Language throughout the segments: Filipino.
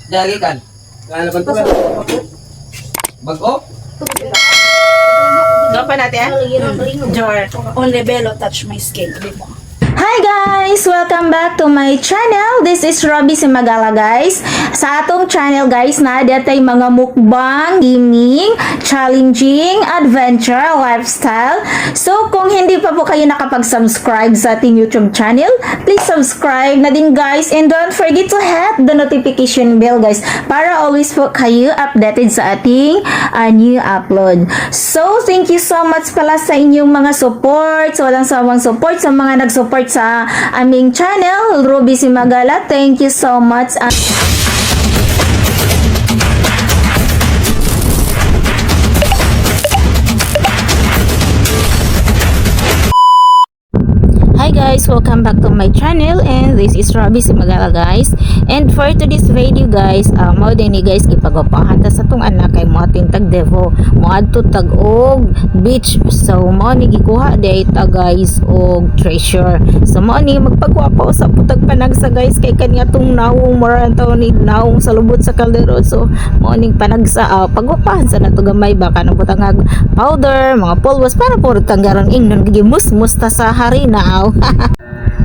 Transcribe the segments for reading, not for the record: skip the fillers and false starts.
Jagi kan. Kalaban ko lang. Bago? Gapan natin Jar. Only Bello touch my skin. Hi guys! Welcome back to my channel. This is Robby Simagala guys. Sa atong channel guys na datay mga mukbang, gaming, challenging, adventure, lifestyle. So kung hindi pa po kayo nakapag-subscribe sa ating YouTube channel, please subscribe na din guys, and don't forget to hit the notification bell guys para always po kayo updated sa ating new upload. So thank you so much pala sa inyong mga support, sa walang sawang support, sa mga nag-support sa aming channel, Robby Simagala. Thank you so much. Hi guys, welcome back to my channel, and this is Robby Simagala guys. And for today's video guys, mao din ni guys ipagapahan ta sa tong anak kay mo ating tag-devo, mo adto tag-og beach. So mao ni gikuha day ta guys og treasure. So mao ni magpagwapo sa putag panagsa guys kay kanya tong nawong moran taw ni nawong sa lubot sa kaldero. So mao ning panagsa pagwapahan sa nato gamay baka nang butang powder, mga pulwas para puro tanggarang ingnon gigimus-mus ta sa harina.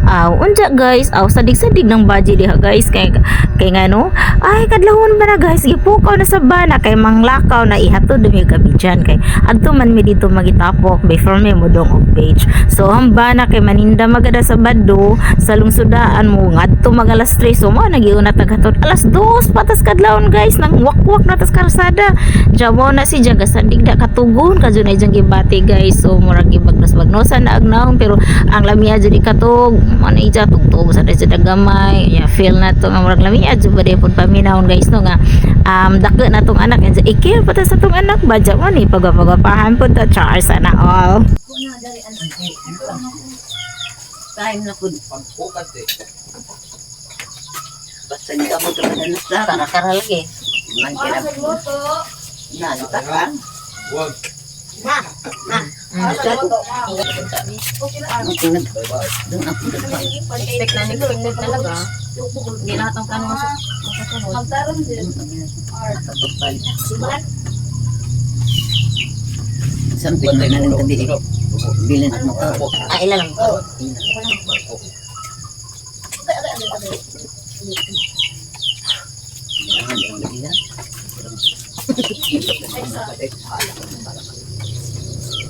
Unja guys, sadig-sadig ng budget diha guys kay ngano ay kadlawon ba na guys gipukaw na sa bana kay manglakaw na ihatod mi kabidyan kay adto man mi dito magitapok before mi modong og page. So ang bana kay maninda magada sa Baddo sa lungsodaan mo ngadto mag alas 3, so mo nagiuna taghatod alas 2 patas kadlawon guys nang wakwak na tas karsada. Jamo na si jaga sadig da katugon kadunay jang gibati guys. So murag gibagnos-bagnosan na agnaon pero ang lamia jud katog ano ija tugtog sa dagamay ya feel na to nga murag lamia jud ba pod paminahon guys no nga dako na tong anak and ikir pata sa tong anak badya mo ni pagapagapahan pod ta char sana all Time na pud. Pagpukat eh. Basta ni amo to na kara lagi. Man kira. Na takan. Wag. Expect na expected talaga. Hindi lahat ng tanong sampit na lang tabi. Bilin mo. Ilan lang.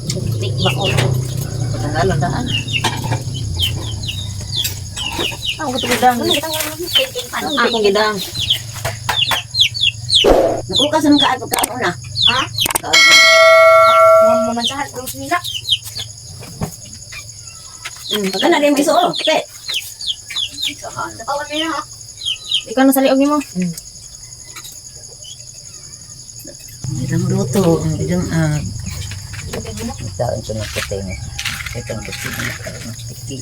Tik ba ko? Patanggalan daan. Ako gidang. Akong gidang. Nakukas ng kaad pagkaon na. Ha? Mo man sa harus nila. Pagka na rin may suo. Pe. Tatawan niya ha. Ikaw na sa liog mo. Bidang luto. Bidang Itaon ko ng puting. Itong puting na karang tiki.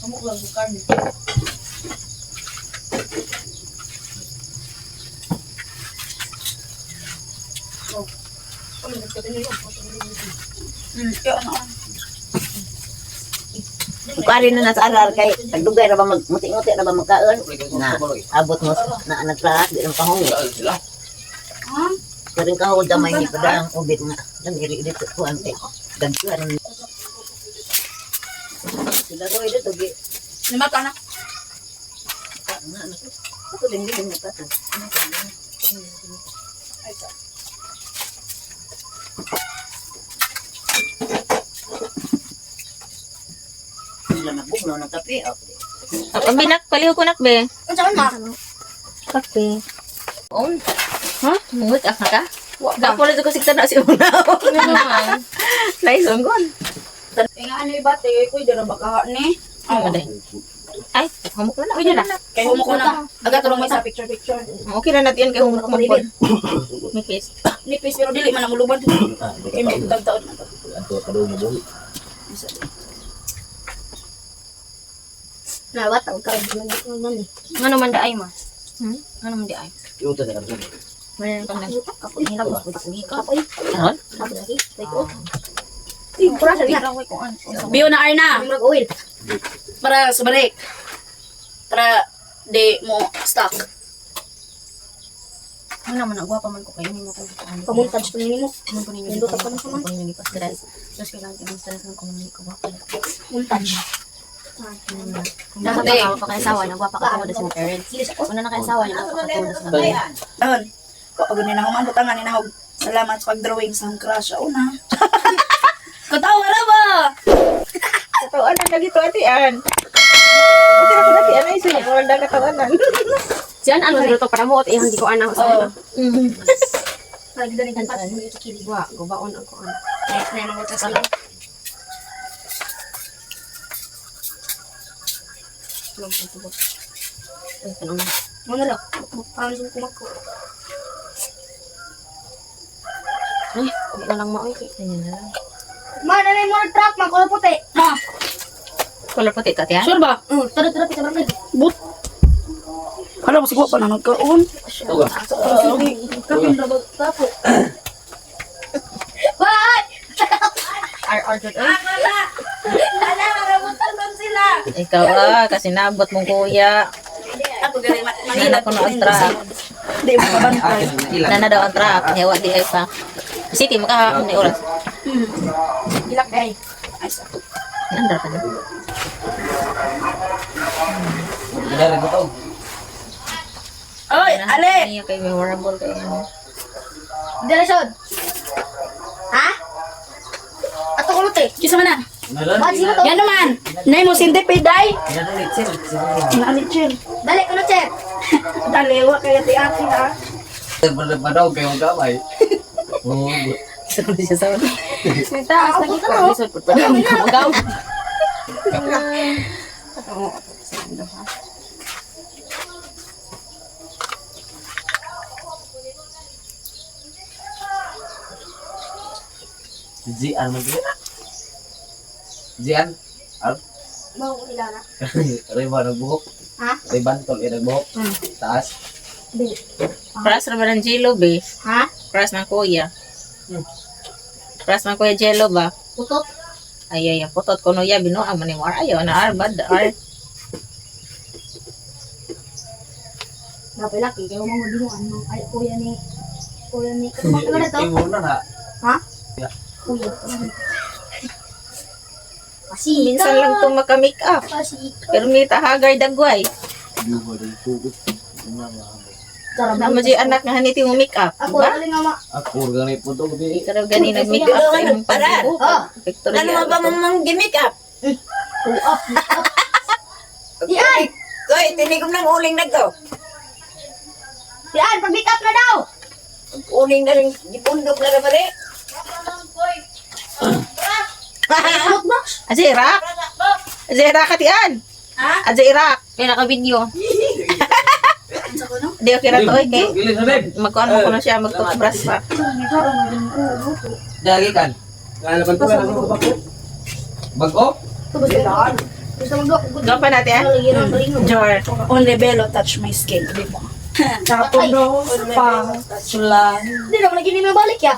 Kamu lang bukan. Kari na nasa arar kay tagdugay ra ba muti-muti ra ba magkaon na abot mo na naglahat di lang kahong karing kahong damay ni padang ubit nga dan iri dito ko ante dagkuan sila ko dito gi Lima ka na. ako din din mo pato sila nabugno ng kape Ako binak paliw ko nak be. Unsa man ma? Kape. on Ha? Mungut ka? Gapo na ko sikta na si una nice on gon Nga ano ibate ko dira baka ni. ano dai Ay, humok na. Pwede na. Kay humo ko na. Aga tulong may sa picture. Okay na natin kay humok mo po. Mikis. Nipis pero dili man ang mulubad. Kay may tagtaon na to. Lawat ang karagman ni. Ngano man daay ma? Ngano man daay? Yung ito na lang. Mayan pang nagkapon hinap ako dito ni ka. Ano? Tapos lagi, like oh. Pura sa diha. Biyo na Arna. Mag-oil. Para sa balik. Para di mo stock. Ano naman, agwapa man ko kayo. Hindi mo ko. Pamuntage ko nimo. Ano ko ninyo? Nindot ako na sa Ano ko ninyo? Stress. Stress kailangan yung stress ng kumuli ko. Muntage. Dapat ako pa kayasawa. Nagwapa ka tawad sa mga parents. Una na kayasawa niya. Nagwapa ka tawad sa mga parents. Ahon. Kapag ni na humando tangan ni na salamat sa pag-drawing sa crush una. Katawa na ba? Katawanan na dito, atian. Ati ako na tiyan ay sila. Wala na katawanan. Siyan, ano niluto para mo? At ihang di ko anak sa Oo. Nagdani kan pa. Kiligwa. Gubaon ang kuan. Next na naman sa sala. Ano lang? Parang yung kumako. Ay, hindi na lang maoy. Ganyan na lang. Ma, nanay mo ang truck, makuha puti. Ma, Color puti ka, tiyan? sure ba? Tara, pita barangay. But. Hala, masigwa pa na nagkaroon. Tuga. Kapin na ba tapo? What? RR dyan. Wala! Wala, marabutan doon sila. Ikaw kasi nabot mong kuya. Ako galing, Nana ko na ang truck. Hindi mo kabantay. Ilan? Nana daw ang truck. Hewa di ay pa. City, makahapon ni oras. Ilak ay. Ay, sa. Nandra ka na. Ilan ko to? Oy, ale! Ano kay memorable kay ano. Dirasyon. Ha? Ato ko lute. Kisa man na. Ilan? Yan naman. Nay mo sintipid day. Ilan ulit, sir? Nalit chill. Dali ko na chef. Daliwa kaya ti ate ha. Padaw kayo ang kamay. Oo. Sabi siya sa ano. Taas, nagkita. Lisod po pa. Magaw. Si Jian mo dito. Jian? Ano? Mau ilana. Riba nagbuhok. Ha? Riban tol nagbuhok. Taas. Pras ra ba ng Jello be? Ha? Pras ng kuya. Pras ng kuya Jello ba? Putot. Ay putot ko no ya binuang man ni war ayo na arbad ar. Napila ki kay mo dino ano ay kuya ni ano na to? Imo na na. Ha? Ya. Kuya. Kasi Minsan lang to maka-make up. kasi Pero mita hagar dagway. Dugo din tubig. Na mo anak nga haniti mo make up. ako Diba? aling nga Ako ganit po to gabi. Pero gani nag-make up sa imong pagbubuhat. Oh. Victoria. Ano ba mong gimmick up? Yan! Koy, tinigom ng uling na to. Yan, pag-pick up na daw! Uling na rin, gipundok na naman eh. Out na? Azira. Azira katian. Ha? Azira. Kaya naka-video. Sa ko no? Di okay ra to eh kay Gilis na din. magkuhan mo kuno siya mag-toothbrush pa. Dagi kan. Kala ko Bago? Gusto mo doon? Gawa pa natin Jor. Only Bello touch my skin. Di ba? Tapos daw, pang, sulan. Hindi naman lagi nila balik ya.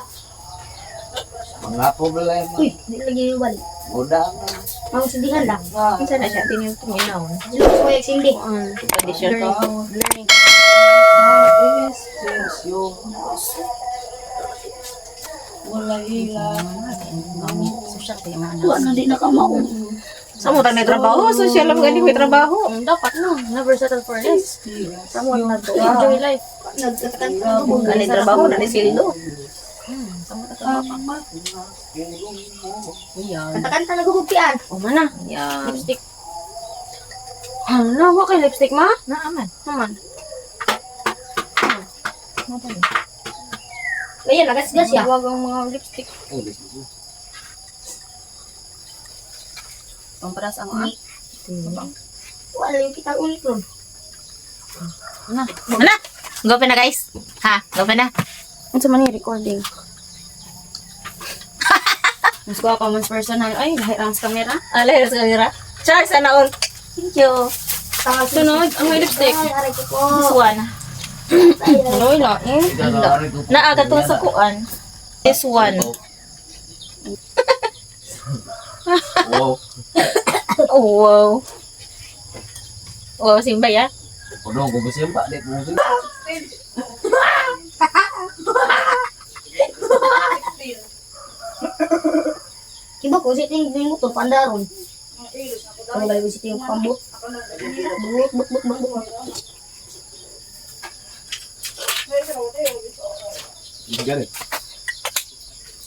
Mga problema. Uy, hindi lagi nila balik. Udang. Ang sindihan lang. Kinsa na siya tininaw. Dito ko yung sindi. Tradition to. Learning. Wala hila. Social kayo mga anak. Tuwa na di nakamao. Sa mo may trabaho, social lang gani may trabaho. Dapat no. Never settle for less. Someone na to. Enjoy life. Gani trabaho na ni sildo. Kanta-kanta nagugugpian. O mana. Yan. Lipstick. Hala, wa kay lipstick ma? Naaman. Naman. Ayan, nagasgas ya. Huwag ang mga lipstick. Pamparas ang mga. Wala yung kita ulit ron. Wala. Go pa na guys. Ha, go pa na. Ano sa mani recording? Mas ko ako mas personal. Ay, lahirang sa camera. Alay sa kamera. Char sana all. Thank you. Sunod, ang may lipstick. Ay, aray ko po. This one. Ano yun na? Naaga to sa kuan. This one. Wow. Oh, wow. Wow, Simba ya? Kodong ko gusto Pak dek mo sila. Iba ko, siting yung motor, pandaron. Ang balik ko siting yung pambut. But. Gani.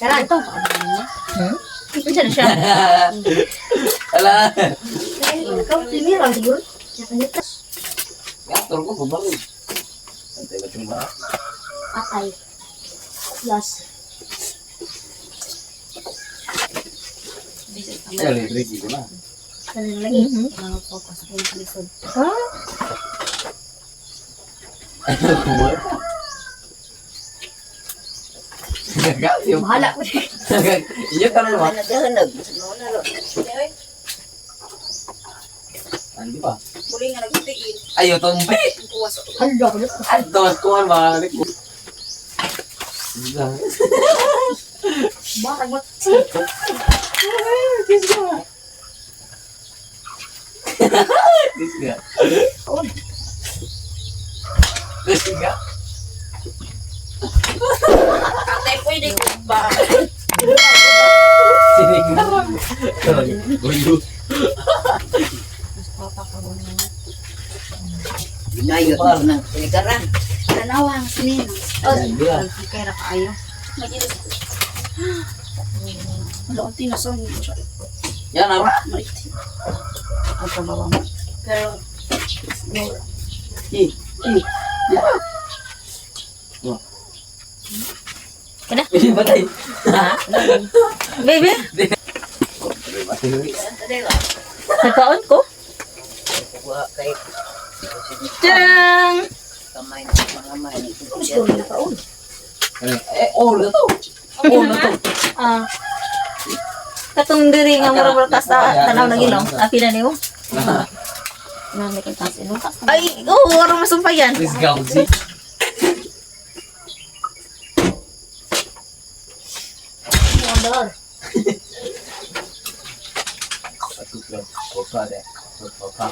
Tara, ito. Ito dyan siya. Ala. Ikaw, piliran siguro. Gator ko pabalik. Antay ba cuma? Atay. Yes. Ya listrik gitu na. Ganun lagi. Mga focus ko yung lisod. Kumar. Gak sih. Bahala ko din. Iya kan lu. Naghahanap. Andi pa. Muli nga nagtitiin. Ayo tombe. Puwas ako. Handa ko dito. Ados kuan balik. Bisa. Bakit mo? Bisa. Bisa. Ate, pwede ko ba? Sini kan. Boyo. Ginayot mo ng silikaran. Tanawang sinina. Iya. Kaya kaayo. Wala ang tinasang siya. Ya napa? Maiti. Ang trabaho mo. Pero, Ini patay. Baby, nagkaon ko. Kuha kay Tang! kamay ng mga may. Gusto ko na kaon. Oh, na to. Oh, na to. Ah. Katong diri nga mura-mura tas tanaw na gilong. Api na niyo. Nang may tas ino. Ay, wala masumpayan. Please go. See. Wonder. Satu plan. Kosa deh. Kosa.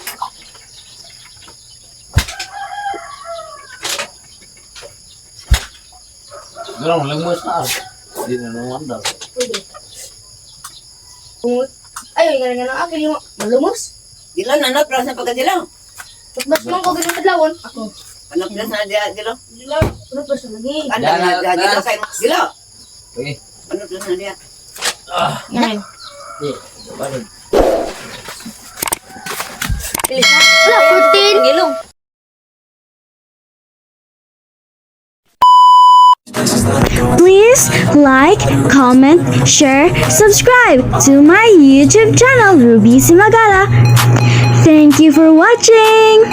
Dorang lemes na. Di na wonder. Pwede. Ay, nga nga akin yung malumos. Dilo na no plus na pagkadilaw. Tapos man ko ganun kadlawon. Ako. Ano plus na dilo? Ano pa siya lagi? Ano Yan, na dilo kay dilo. Okay. Ano plus na dia? Ngayon. Balik. Wala, 14. Gilong. Please like, comment, share, subscribe to my YouTube channel, Ruby Simagala. Thank you for watching.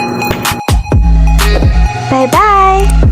Bye bye.